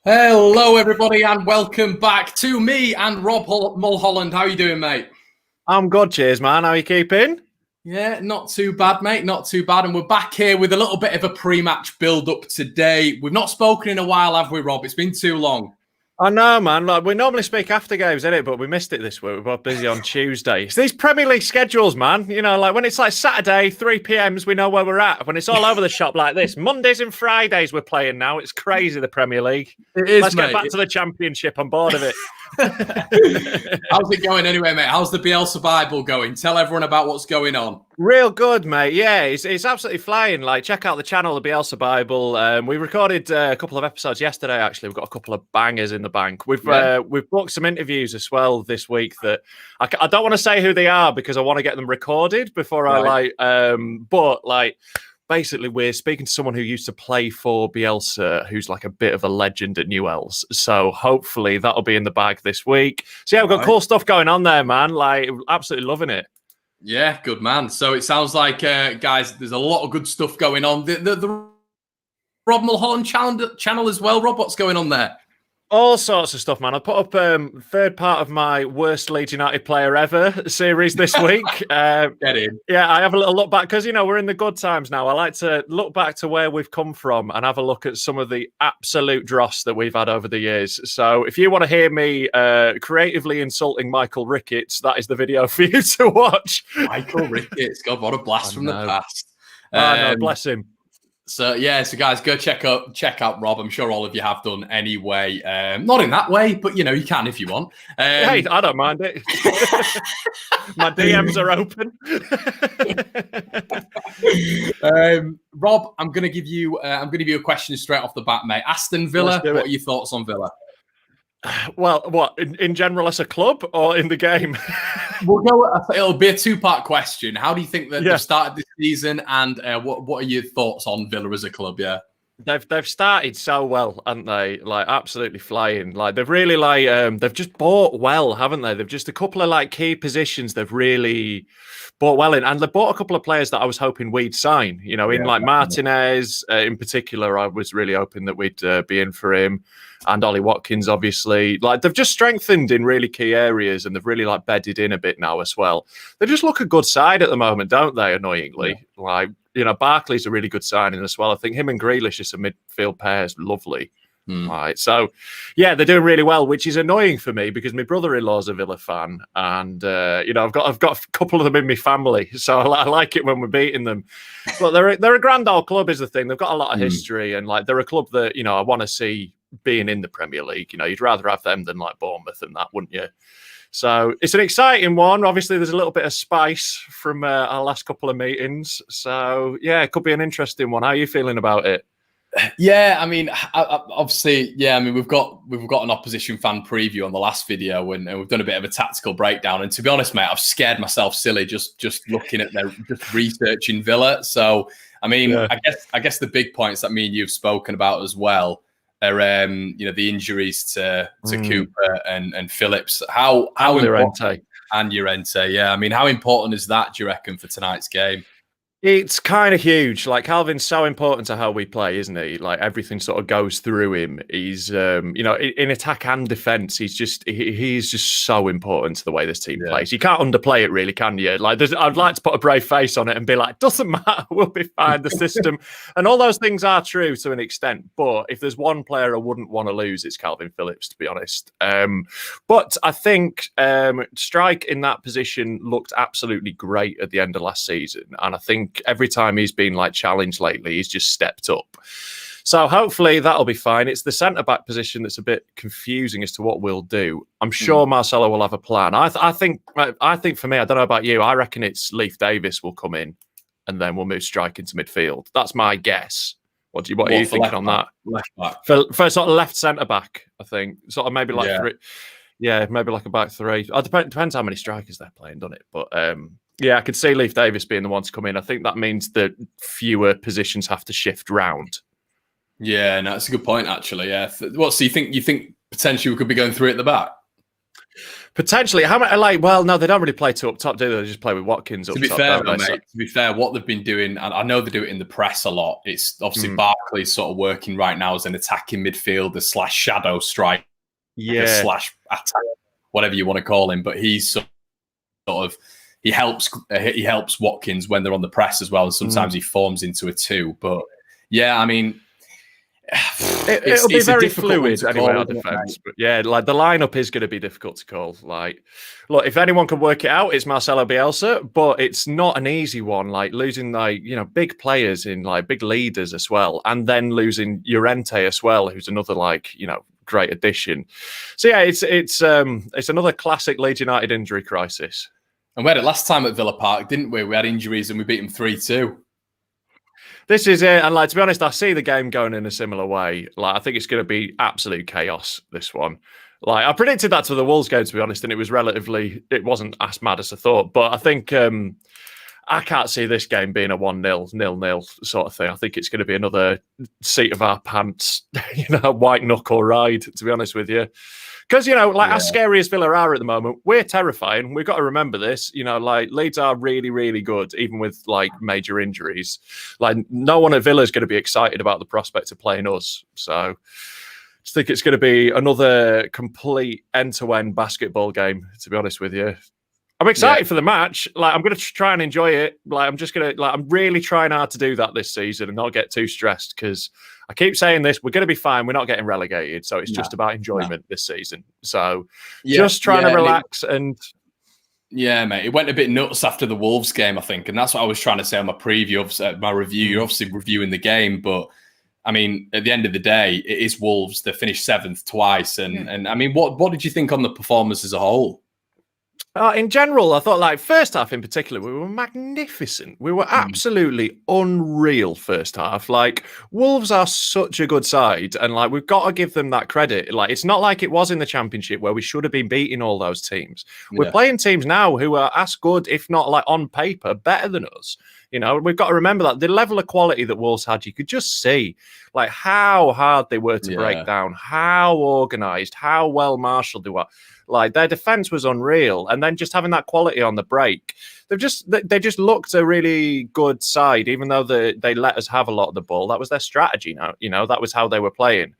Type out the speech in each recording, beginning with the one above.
Hello, everybody, and welcome back to me and Rob Mulholland. How are you doing, mate? I'm good, cheers, man. How are you keeping? Yeah, not too bad, mate. Not too bad. And we're back here with a little bit of a pre-match build-up today. We've not spoken in a while, have we, Rob? It's been too long. I know, man. Like, we normally speak after games, innit? But we missed it this week. We're both busy on Tuesday. It's these Premier League schedules, man. You know, like when it's like Saturday, 3 p.m.s, we know where we're at. When it's all over the shop like this, Mondays and Fridays we're playing now. It's crazy, the Premier League. It is, Let's mate. get back to the Championship. I'm bored of it. How's it going anyway, mate? How's the Bielsa Bible going? Tell everyone about what's going on. Real good, mate. Yeah, it's absolutely flying. Like, check out the channel, the Bielsa Bible. We recorded a couple of episodes yesterday. Actually, we've got a couple of bangers in the bank. We've booked some interviews as well this week that I don't want to say who they are because I want to get them recorded before I basically, we're speaking to someone who used to play for Bielsa, who's like a bit of a legend at Newell's. So hopefully that'll be in the bag this week. So yeah, we've got cool stuff going on there, man. Like, absolutely loving it. Yeah, good man. So it sounds like, guys, there's a lot of good stuff going on. The Rob Mulholland channel as well. Rob, what's going on there? All sorts of stuff, man. I put up third part of my worst Leeds United player ever series this week. Get in. Yeah, I have a little look back because, you know, we're in the good times now. I like to look back to where we've come from and have a look at some of the absolute dross that we've had over the years. So if you want to hear me creatively insulting Michael Ricketts, that is the video for you to watch. Michael Ricketts. God, what a blast from the past. No, bless him. So guys, go check out Rob. I'm sure all of you have done anyway. Not in that way, but you know, you can if you want. Hey, I don't mind it. My DMs are open. Rob, I'm gonna give you a question straight off the bat, mate. Aston Villa. What are your thoughts on Villa? Well, what in general as a club or in the game? We'll go. It'll be a two-part question. How do you think that they've started this season, and what are your thoughts on Villa as a club? Yeah, they've started so well, haven't they? Like absolutely flying. Like they've really they've just bought well, haven't they? They've just a couple of like key positions they've really bought well in, and they bought a couple of players that I was hoping we'd sign. You know, in like Martinez in particular, I was really hoping that we'd be in for him. And Ollie Watkins, obviously, like they've just strengthened in really key areas, and they've really like bedded in a bit now as well. They just look a good side at the moment, don't they? Annoyingly, like you know, Barkley's a really good signing as well. I think him and Grealish as a midfield pair is lovely. Right, so yeah, they're doing really well, which is annoying for me because my brother-in-law's a Villa fan, and you know, I've got a couple of them in my family, so I like it when we're beating them. But they're a grand old club, is the thing. They've got a lot of history, and like they're a club that you know I want to see being in the Premier League. You know, you'd rather have them than like Bournemouth and that, wouldn't you? So it's an exciting one. Obviously, there's a little bit of spice from our last couple of meetings. So yeah, it could be an interesting one. How are you feeling about it? Yeah, I mean, obviously, yeah. I mean, we've got an opposition fan preview on the last video, and we've done a bit of a tactical breakdown. And to be honest, mate, I've scared myself silly just looking at just researching Villa. So, I mean, I guess the big points that me and you've spoken about as well are, you know, the injuries to Cooper and Phillips. How important, and Llorente, yeah. I mean, how important is that? Do you reckon for tonight's game? It's kind of huge. Like Calvin's so important to how we play, isn't he? Like everything sort of goes through him. He's, you know, in attack and defense, he's just so important to the way this team plays. You can't underplay it, really, can you? Like, I'd like to put a brave face on it and be like, doesn't matter, we'll be fine. The system and all those things are true to an extent. But if there's one player I wouldn't want to lose, it's Calvin Phillips, to be honest. But I think Strike in that position looked absolutely great at the end of last season, and I think every time he's been like challenged lately, he's just stepped up. So hopefully that'll be fine. It's the centre-back position that's a bit confusing as to what we'll do. I'm sure Marcelo will have a plan. I think for me, I don't know about you, I reckon it's Leif Davis will come in and then we'll move Strike into midfield. That's my guess. What are you thinking on that? Left back. For sort of left centre-back, I think. Sort of maybe like three. Yeah, maybe like a back three. It depends how many strikers they're playing, doesn't it? But yeah, I could see Leif Davis being the one to come in. I think that means that fewer positions have to shift round. Yeah, no, that's a good point, actually. Yeah. So you think potentially we could be going through at the back? Potentially, how many? Like, well, no, they don't really play two up top, do they? They just play with Watkins up To be top, fair, don't though, they? mate, to be fair, what they've been doing, and I know they do it in the press a lot. It's obviously Mm. Barkley's sort of working right now as an attacking midfielder / shadow striker / attack, whatever you want to call him. But he's sort of he helps Watkins when they're on the press as well, and sometimes he forms into a 2. But yeah, I mean, it'll be very fluid anyway, our call, defense. But yeah, like the lineup is going to be difficult to call. Like, look, if anyone can work it out, it's Marcelo Bielsa, but it's not an easy one. Like losing big players in like big leaders as well, and then losing Llorente as well, who's another great addition. So yeah, it's another classic Leeds United injury crisis. And we had it last time at Villa Park, didn't we? We had injuries and we beat them 3-2. This is it. And to be honest, I see the game going in a similar way. I think it's going to be absolute chaos, this one. I predicted that to the Wolves game, to be honest, and it wasn't as mad as I thought. But I think I can't see this game being a 1-0, 0-0 sort of thing. I think it's going to be another seat of our pants, white knuckle ride, to be honest with you. Because, as scary as Villa are at the moment, we're terrifying. We've got to remember this. Leeds are really, really good, even with, major injuries. No one at Villa is going to be excited about the prospect of playing us. So I just think it's going to be another complete end-to-end basketball game, to be honest with you. I'm excited for the match. I'm going to try and enjoy it. I'm really trying hard to do that this season and not get too stressed because I keep saying this. We're going to be fine. We're not getting relegated. So it's just about enjoyment this season. So just trying to relax and. Yeah, mate. It went a bit nuts after the Wolves game, I think. And that's what I was trying to say on my preview, my review. You're obviously reviewing the game, but I mean, at the end of the day, it is Wolves. They finished 7th twice. And I mean, what did you think on the performance as a whole? In general, I thought first half in particular, we were magnificent. We were absolutely unreal first half. Wolves are such a good side and we've got to give them that credit. It's not like it was in the Championship where we should have been beating all those teams. We're playing teams now who are as good, if not on paper, better than us. We've got to remember that the level of quality that Wolves had, you could just see how hard they were to break down, how organised, how well marshalled they were. Their defense was unreal, and then just having that quality on the break, they just looked a really good side, even though they let us have a lot of the ball. That was their strategy. Now, that was how they were playing.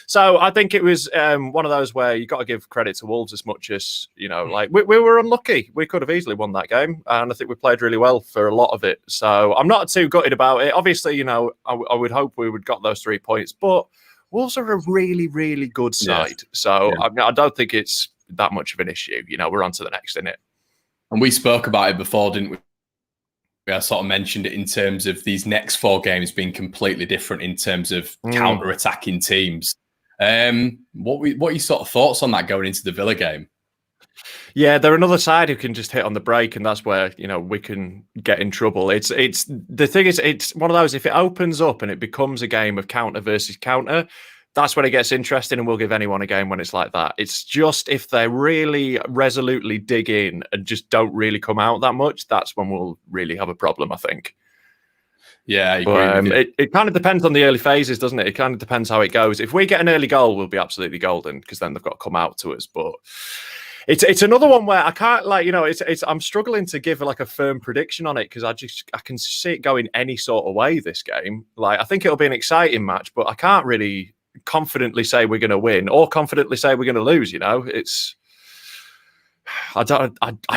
So I think it was one of those where you got to give credit to Wolves as much as we were unlucky. We could have easily won that game, and I think we played really well for a lot of it. So I'm not too gutted about it. Obviously, I would hope we would got those 3 points, but Wolves are a really, really good side. So I don't think it's that much of an issue. We're on to the next, innit? And we spoke about it before, didn't we? I sort of mentioned it in terms of these next 4 games being completely different in terms of counter-attacking teams. What are your sort of thoughts on that going into the Villa game? Yeah, they're another side who can just hit on the break, and that's where we can get in trouble. It's the thing is, it's one of those. If it opens up and it becomes a game of counter versus counter, that's when it gets interesting, and we'll give anyone a game when it's like that. It's just if they really resolutely dig in and just don't really come out that much, that's when we'll really have a problem, I think. Yeah, I agree with you. It kind of depends on the early phases, doesn't it? It kind of depends how it goes. If we get an early goal, we'll be absolutely golden because then they've got to come out to us. But it's another one where I can't I'm struggling to give a firm prediction on it because I can see it going any sort of way this game. I think it'll be an exciting match, but I can't really confidently say we're going to win or confidently say we're going to lose. I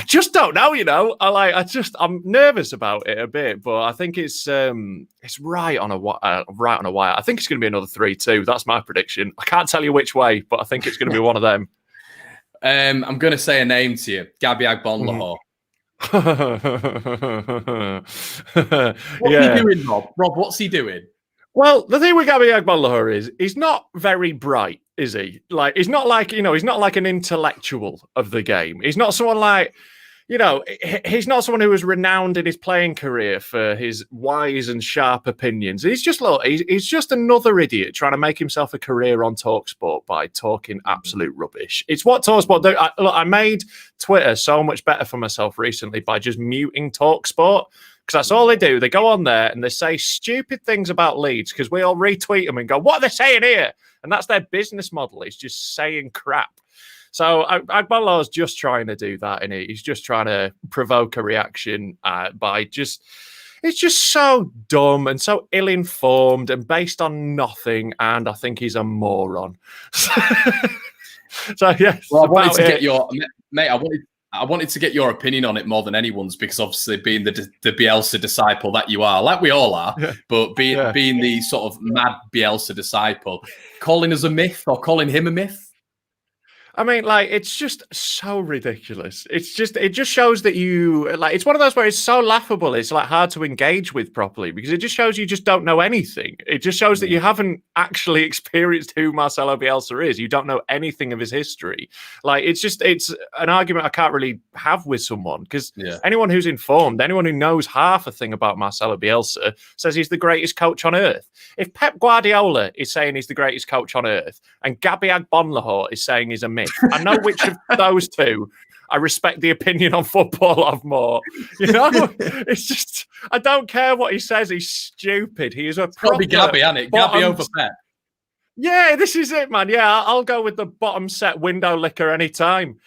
just don't know. I'm nervous about it a bit, but I think it's right on a wire. I think it's going to be another 3-2. That's my prediction. I can't tell you which way, but I think it's going to be one of them. I'm going to say a name to you, Gabby Agbonlahor. What's he doing, Rob? Rob, what's he doing? Well, the thing with Gabby Agbonlahor is he's not very bright, is he? He's not he's not like an intellectual of the game. He's not someone he's not someone who was renowned in his playing career for his wise and sharp opinions. He's just another idiot trying to make himself a career on TalkSport by talking absolute rubbish. It's what TalkSport do. I made Twitter so much better for myself recently by just muting TalkSport. Because that's all they do. They go on there and they say stupid things about Leeds because we all retweet them and go, what are they saying here? And that's their business model. It's just saying crap. So Agbonlah's just trying to do that, and he's just trying to provoke a reaction by just. It's just so dumb and so ill-informed and based on nothing. And I think he's a moron. So yes. Well, I wanted to get your mate. I wanted to get your opinion on it more than anyone's, because obviously being the Bielsa disciple that you are, like we all are, but being the sort of mad Bielsa disciple, calling us a myth or calling him a myth. I mean, like, it's just so ridiculous. It just shows that you, like, it's one of those where it's so laughable, it's like hard to engage with properly, because it just shows you just don't know anything. It just shows that you haven't actually experienced who Marcelo Bielsa is. You don't know anything of his history. Like, it's an argument I can't really have with someone, because anyone who's informed, anyone who knows half a thing about Marcelo Bielsa says he's the greatest coach on earth. If Pep Guardiola is saying he's the greatest coach on earth, and Gabby Agbonlahor is saying he's a myth, I know which of those two I respect the opinion on football of more. You know, it's just, I don't care what he says. He's stupid. He is a proper. Probably Gabby, isn't it? Gabby over Pep. Yeah, this is it, man. Yeah, I'll go with the bottom set window licker anytime.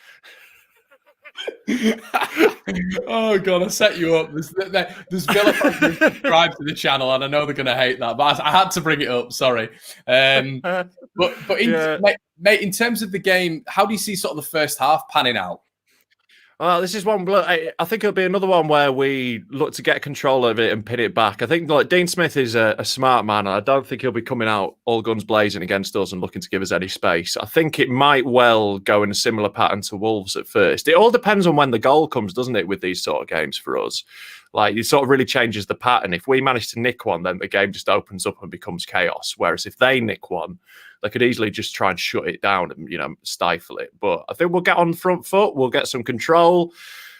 Oh god, I set you up. There's Villa fans who subscribe to the channel, and I know they're going to hate that, but I had to bring it up. Sorry, but mate, in terms of the game, how do you see sort of the first half panning out? Well, this is one. I think it'll be another one where we look to get control of it and pin it back. I think like Dean Smith is a smart man, and I don't think he'll be coming out all guns blazing against us and looking to give us any space. I think it might well go in a similar pattern to Wolves at first. It all depends on when the goal comes, doesn't it, with these sort of games for us? Like, it sort of really changes the pattern. If we manage to nick one, then the game just opens up and becomes chaos. Whereas if they nick one, they could easily just try and shut it down and, you know, stifle it. But I think we'll get on the front foot. We'll get some control.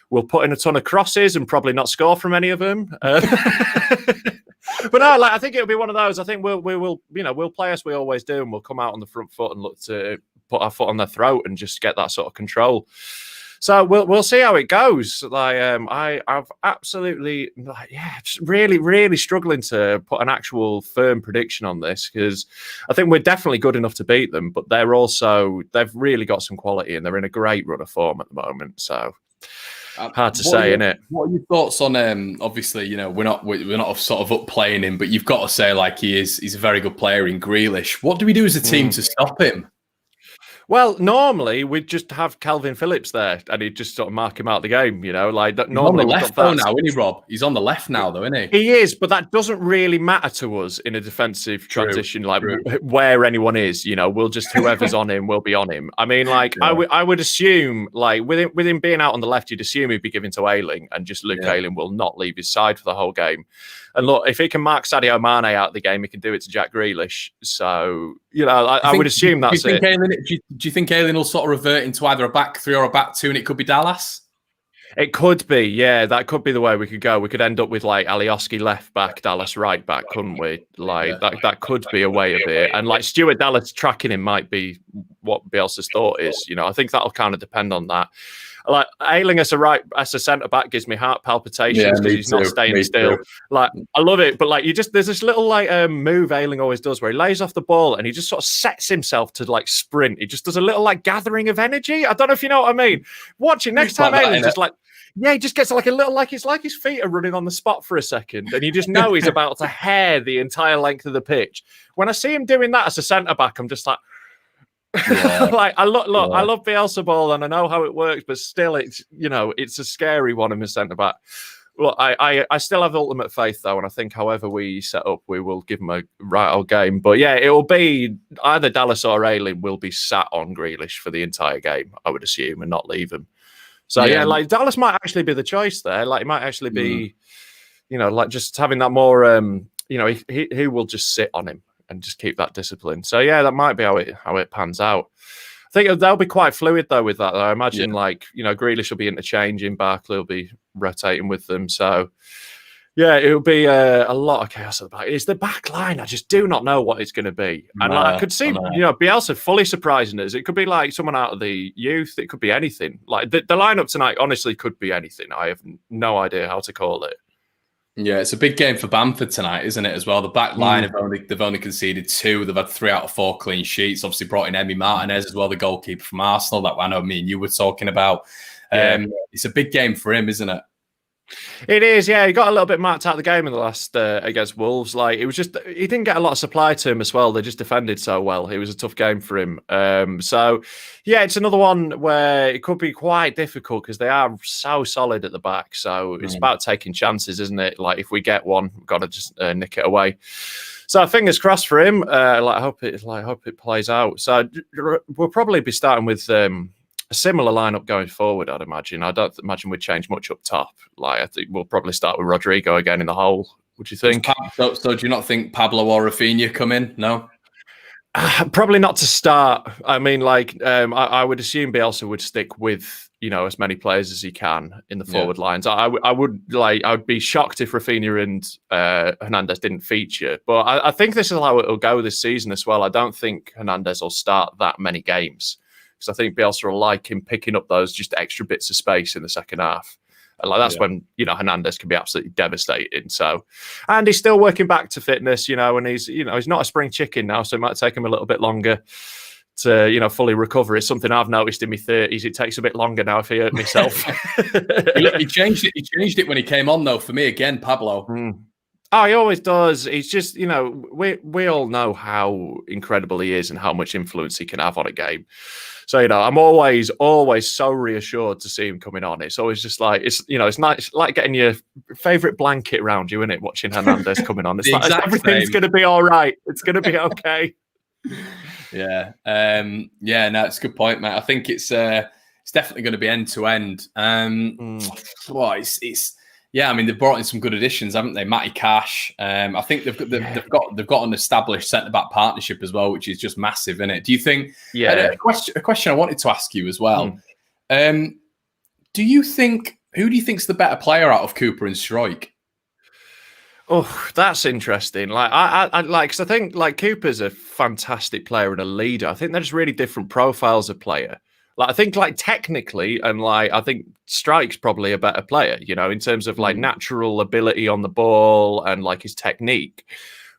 We'll put in a ton of crosses and probably not score from any of them. But no, like, I think it'll be one of those. I think we will, you know, we'll play as we always do, and we'll come out on the front foot and look to put our foot on their throat and just get that sort of control. So we'll see how it goes. Like, I've absolutely, just really struggling to put an actual firm prediction on this, because I think we're definitely good enough to beat them, but they've really got some quality and they're in a great run of form at the moment. So hard to say, innit? What are your thoughts on? Obviously, you know, we're not sort of up playing him, but you've got to say, like, he's a very good player in Grealish. What do we do as a team to stop him? Well, normally we'd just have Calvin Phillips there, and he'd just sort of mark him out the game, you know. Like that. Normally, he's on the left though now, isn't he, Rob? He's on the left now, though, isn't he? He is, but that doesn't really matter to us in a defensive transition, like where anyone is. You know, we'll just whoever's on him, we'll be on him. I mean, like I would assume, like with him being out on the left, you'd assume he'd be given to Ayling, and just Luke Ayling will not leave his side for the whole game. And look, if he can mark Sadio Mane out of the game, he can do it to Jack Grealish. So, you know, I would assume that's it. Do you think Ayling will sort of revert into either a back three or a back two, and it could be Dallas? It could be, yeah. That could be the way we could go. We could end up with like Alioski left back, Dallas right back, couldn't we? Like that could be a way of it. And like Stuart Dallas tracking him might be what Bielsa's thought is. You know, I think that'll kind of depend on that. Like Ayling as a centre back gives me heart palpitations because he's not staying still. Like, I love it, but like there's this little like move Ayling always does where he lays off the ball and he just sort of sets himself to like sprint. He just does a little like gathering of energy. I don't know if you know what I mean. Watch it next time. Ayling just like. Yeah, he just gets like a little, like it's like his feet are running on the spot for a second, and you just know he's about to hair the entire length of the pitch. When I see him doing that as a centre back, I'm just like, like I love Bielsa ball, and I know how it works, but still, it's it's a scary one in the centre back. Look, I still have ultimate faith though, and I think however we set up, we will give him a right old game. But yeah, it will be either Dallas or Ayling will be sat on Grealish for the entire game, I would assume, and not leave him. So yeah, like Dallas might actually be the choice there. Like it might actually be, like just having that more, he will just sit on him and just keep that discipline. So yeah, that might be how it pans out. I think they'll be quite fluid though with that. Though. I imagine Grealish will be interchanging, Barkley will be rotating with them. So yeah, it'll be a lot of chaos at the back. It's the back line. I just do not know what it's going to be. And I could see, Bielsa fully surprising us. It could be like someone out of the youth. It could be anything. Like the lineup tonight, honestly, could be anything. I have no idea how to call it. Yeah, it's a big game for Bamford tonight, isn't it? As well, the back line they've only conceded 2. They've had 3 out of 4 clean sheets. Obviously, brought in Emi Martinez as well, the goalkeeper from Arsenal. That I know me and you were talking about. It's a big game for him, isn't it? It is, yeah. He got a little bit marked out of the game in the last against Wolves. Like it was just he didn't get a lot of supply to him as well. They just defended so well. It was a tough game for him. So yeah, it's another one where it could be quite difficult because they are so solid at the back. So it's about taking chances, isn't it? Like if we get one, we've got to just nick it away. So fingers crossed for him. I hope it plays out. So we'll probably be starting with a similar lineup going forward, I'd imagine. I don't imagine we'd change much up top. Like I think we'll probably start with Rodrigo again in the hole. Would you think? So do you not think Pablo or Rafinha come in? No? Probably not to start. I mean, like I would assume Bielsa would stick with, you know, as many players as he can in the forward lines. I would be shocked if Rafinha and Hernandez didn't feature. But I think this is how it'll go this season as well. I don't think Hernandez will start that many games. Because I think Bielsa will like him picking up those just extra bits of space in the second half. And like that's when, you know, Hernandez can be absolutely devastating. So, and he's still working back to fitness, you know, and he's not a spring chicken now, so it might take him a little bit longer to, you know, fully recover. It's something I've noticed in my 30s. It takes a bit longer now if I hurt myself. He changed it. He changed it when he came on, though. For me, again, Pablo. Oh, he always does. He's just, you know, we all know how incredible he is and how much influence he can have on a game. So, you know, I'm always so reassured to see him coming on. It's always just like, it's nice, like getting your favourite blanket around you, isn't it? Watching Hernandez coming on. It's like, everything's going to be all right. It's going to be okay. No, it's a good point, mate. I think it's definitely going to be end to end. Yeah, I mean, they've brought in some good additions, haven't they? Matty Cash. I think they've got an established centre-back partnership as well, which is just massive, isn't it? Do you think? Yeah. A question I wanted to ask you as well. Who do you think's the better player out of Cooper and Struijk? Oh, that's interesting. Like because I think like Cooper's a fantastic player and a leader. I think they're just really different profiles of player. Like I think like technically and like I think Struijk's probably a better player, you know, in terms of like natural ability on the ball and like his technique.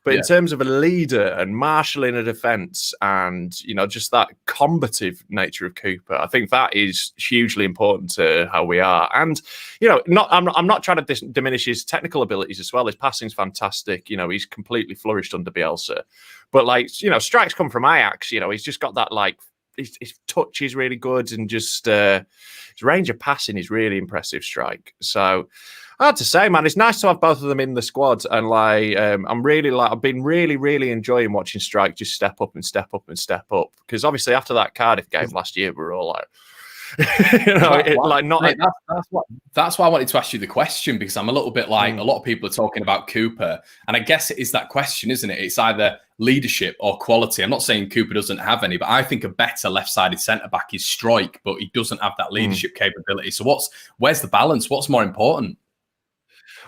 But in terms of a leader and marshalling a defense and, you know, just that combative nature of Cooper, I think that is hugely important to how we are. And, you know, I'm not trying to diminish his technical abilities as well. His passing's fantastic. You know, he's completely flourished under Bielsa. But like, you know, Struijk's come from Ajax, you know, he's just got that like, his touch is really good and just his range of passing is really impressive, Struijk. So I had to say, man, it's nice to have both of them in the squad. And like, I've been really enjoying watching Struijk just step up and step up and step up. Because obviously after that Cardiff game last year, we were all like, that's why I wanted to ask you the question, because I'm a little bit like a lot of people are talking about Cooper, and I guess it is that question, isn't it? It's either leadership or quality. I'm not saying Cooper doesn't have any, but I think a better left-sided centre back is Struijk, but he doesn't have that leadership capability. So where's the balance? What's more important?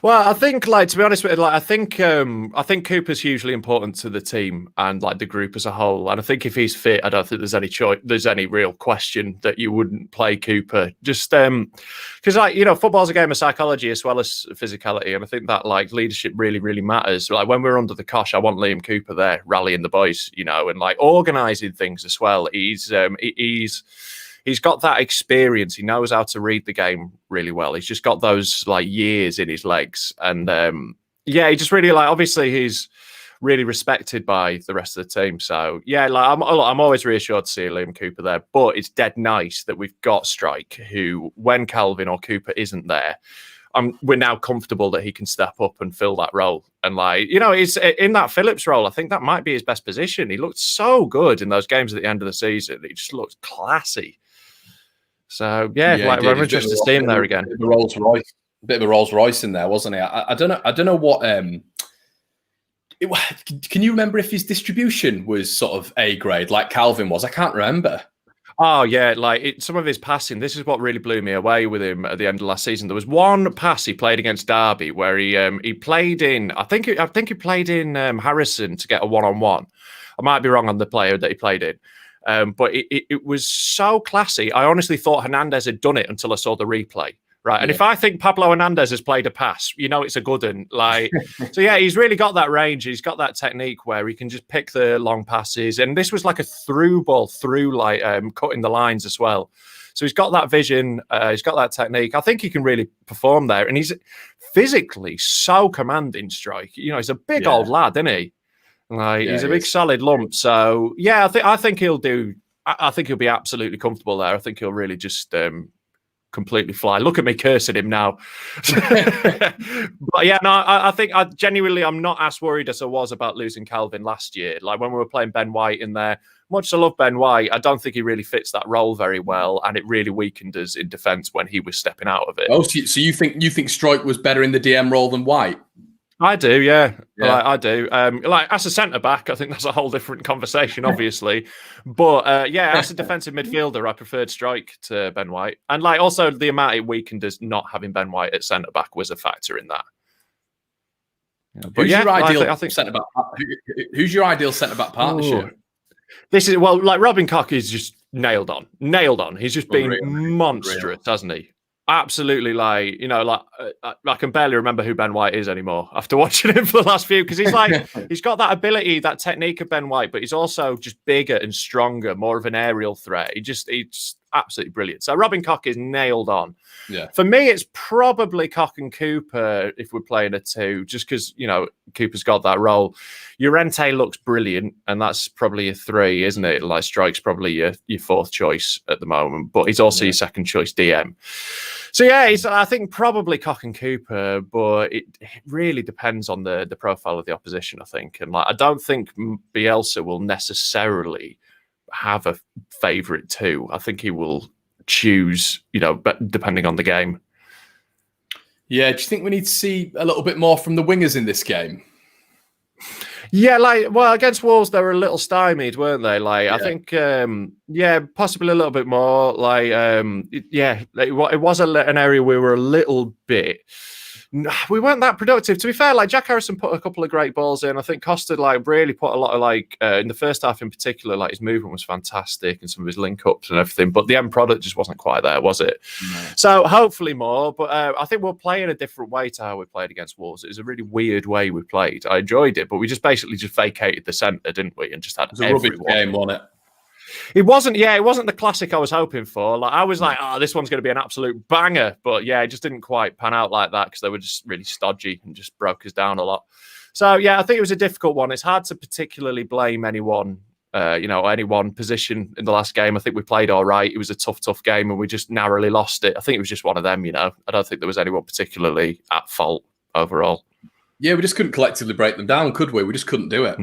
Well, I think, like, to be honest with you, like, I think Cooper's hugely important to the team and like the group as a whole. And I think if he's fit, I don't think there's any real question that you wouldn't play Cooper. Just because, like, you know, football's a game of psychology as well as physicality, and I think that like leadership really matters. Like when we're under the cosh, I want Liam Cooper there rallying the boys, you know, and like organising things as well. He's got that experience. He knows how to read the game really well. He's just got those like years in his legs. And he just really like, obviously he's really respected by the rest of the team. So yeah, like I'm always reassured to see Liam Cooper there, but it's dead nice that we've got Struijk, who when Calvin or Cooper isn't there, we're now comfortable that he can step up and fill that role. And like, you know, it's in that Phillips role. I think that might be his best position. He looked so good in those games at the end of the season. He just looked classy. So like we're interested to see him there again. A bit of a Rolls Royce in there, wasn't he? I don't know what. Can you remember if his distribution was sort of A grade like Calvin was? I can't remember. Oh yeah, like some of his passing. This is what really blew me away with him at the end of last season. There was one pass he played against Derby where he played in. I think he played in Harrison to get a 1-on-1. I might be wrong on the player that he played in. But it was so classy. I honestly thought Hernandez had done it until I saw the replay. Right. And if I think Pablo Hernandez has played a pass, you know it's a good one. Like, so yeah, he's really got that range. He's got that technique where he can just pick the long passes. And this was like a through ball through, like cutting the lines as well. So he's got that vision. He's got that technique. I think he can really perform there. And he's physically so commanding, Strike. You know, he's a big old lad, isn't he? Like, he's a big solid lump. So yeah, I think he'll do. I think he'll be absolutely comfortable there. I think he'll really just completely fly. Look at me cursing him now. But yeah, no, I think I'm not as worried as I was about losing Calvin last year. Like when we were playing Ben White in there, much as I love Ben White, I don't think he really fits that role very well, and it really weakened us in defence when he was stepping out of it. Oh, so you think Strike was better in the DM role than White? I do, yeah. Like, I do. Like as a centre back, I think that's a whole different conversation, obviously. But yeah, as a defensive midfielder, I preferred Strike to Ben White, and like also the amount it weakened us not having Ben White at centre back was a factor in that. But who's your ideal centre back? Who's your ideal centre back partnership? This is like Robin Koch is just nailed on. He's just been monstrous, hasn't he? Absolutely, like, you know, like I can barely remember who Ben White is anymore after watching him for the last few, because he's like he's got that ability, that technique of Ben White, but he's also just bigger and stronger, more of an aerial threat. He's absolutely brilliant. So Robin Koch is nailed on. Yeah. For me, it's probably Koch and Cooper if we're playing a two, just because, you know, Cooper's got that role. Llorente looks brilliant, and that's probably a three, isn't it? Like Strike's probably your fourth choice at the moment, but he's also your second choice DM. So yeah, I think probably Koch and Cooper, but it really depends on the profile of the opposition, I think. And like, I don't think Bielsa will necessarily have a favourite two. I think he will choose, you know, depending on the game. Yeah, do you think we need to see a little bit more from the wingers in this game? Yeah, like, well, against Wolves, they were a little stymied, weren't they? Like, I think, possibly a little bit more. Like, it was an area we were a little bit. We weren't that productive. To be fair, like Jack Harrison put a couple of great balls in. I think Costa like really put a lot of in the first half in particular, like his movement was fantastic and some of his link ups and everything. But the end product just wasn't quite there, was it? No. So hopefully more. But I think we'll play in a different way to how we played against Wolves. It was a really weird way we played. I enjoyed it, but we just basically just vacated the centre, didn't we? And just had it was a rubbish game, wasn't it? It wasn't the classic I was hoping for. Like I was like, this one's going to be an absolute banger. But yeah, it just didn't quite pan out like that because they were just really stodgy and just broke us down a lot. So yeah, I think it was a difficult one. It's hard to particularly blame anyone, any one position in the last game. I think we played all right. It was a tough game and we just narrowly lost it. I think it was just one of them, you know. I don't think there was anyone particularly at fault overall. Yeah, we just couldn't collectively break them down, could we? We just couldn't do it.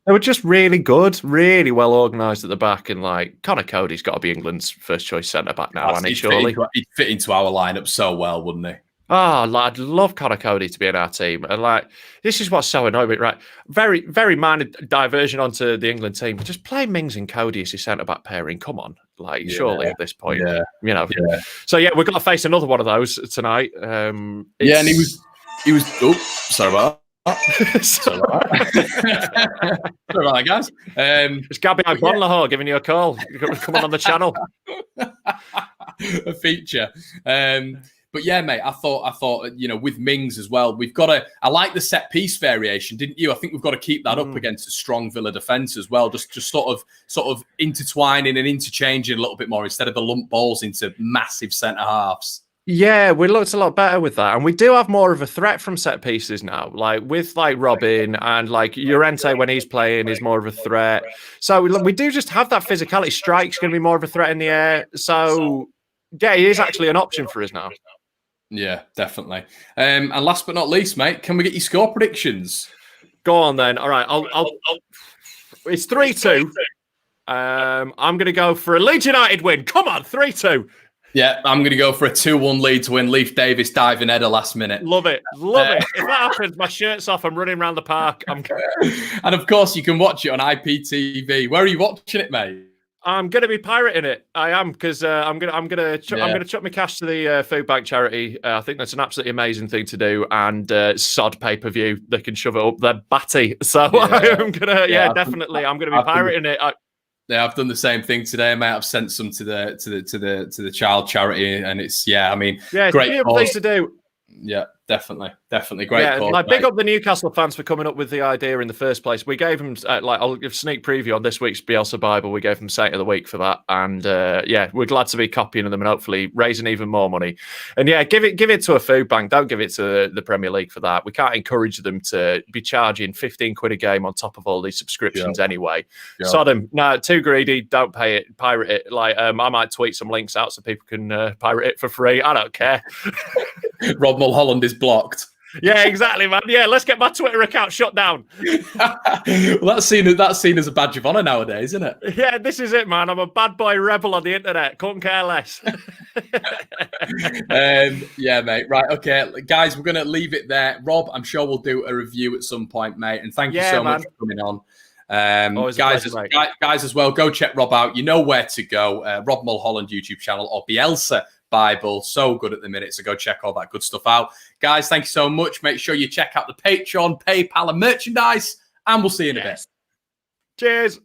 They were just really good, really well organised at the back. And like Connor Cody's got to be England's first choice centre back now, hasn't he? Surely he'd fit into our lineup so well, wouldn't he? Oh, I'd love Connor Cody to be in our team. And like, this is what's so annoying, right? Very, very minor diversion onto the England team. Just play Mings and Cody as your centre back pairing. Come on, like surely at this point, you know. Yeah. So yeah, we've got to face another one of those tonight. And he was. Oh, sorry about that. Sorry about that, guys. It's Gabby Bonlaho giving you a call. Come on the channel. A feature. But yeah, mate, I thought, you know, with Mings as well, we've got to. I like the set piece variation, didn't you? I think we've got to keep that up against a strong Villa defence as well. Just sort of intertwining and interchanging a little bit more instead of the lump balls into massive centre halves. Yeah, we looked a lot better with that. And we do have more of a threat from set pieces now. Like with like Robin and like Llorente when he's playing is more of a threat. So we do just have that physicality. Strike's going to be more of a threat in the air. So yeah, he is actually an option for us now. Yeah, definitely. And last but not least, mate, can we get your score predictions? Go on then. All right, I'll it's 3-2. I'm going to go for a Leeds United win. Come on, 3-2. Yeah, I'm going to go for a 2-1 Leeds win. Leif Davis diving header last minute. Love it. If that happens, my shirt's off. I'm running around the park. And of course, you can watch it on IPTV. Where are you watching it, mate? I'm going to be pirating it. I am because I'm going to chuck my cash to the food bank charity. I think that's an absolutely amazing thing to do. And sod pay-per-view, they can shove it up their batty. So I'm going to, definitely, I'm going to be pirating it. Yeah, I've done the same thing today, mate. I've sent some to the child charity, and it's I mean, yeah, it's great a beautiful thing to do. Yeah, definitely great. Yeah, cause, like big up the Newcastle fans for coming up with the idea in the first place. We gave them I'll give a sneak preview on this week's Bielsa Bible. We gave them Saint of the Week for that, and yeah, we're glad to be copying them and hopefully raising even more money. And yeah, give it to a food bank. Don't give it to the Premier League for that. We can't encourage them to be charging 15 quid a game on top of all these subscriptions anyway. Yeah. Sodom, no, too greedy. Don't pay it. Pirate it. Like I might tweet some links out so people can pirate it for free. I don't care. Rob Mulholland is blocked. Yeah, exactly, man. Yeah, let's get my Twitter account shut down. Well, that's seen as a badge of honor nowadays, isn't it? Yeah, this is it, man. I'm a bad boy rebel on the internet. Couldn't care less. Yeah, mate. Right, okay, guys, we're gonna leave it there. Rob, I'm sure we'll do a review at some point, mate. And thank you so much for coming on. Guys, as well, go check Rob out. You know where to go. Rob Mulholland YouTube channel or Bielsa Bible. So good at the minute. So go check all that good stuff out. Guys, thank you so much. Make sure you check out the Patreon, PayPal, and merchandise. And we'll see you in a bit. Cheers.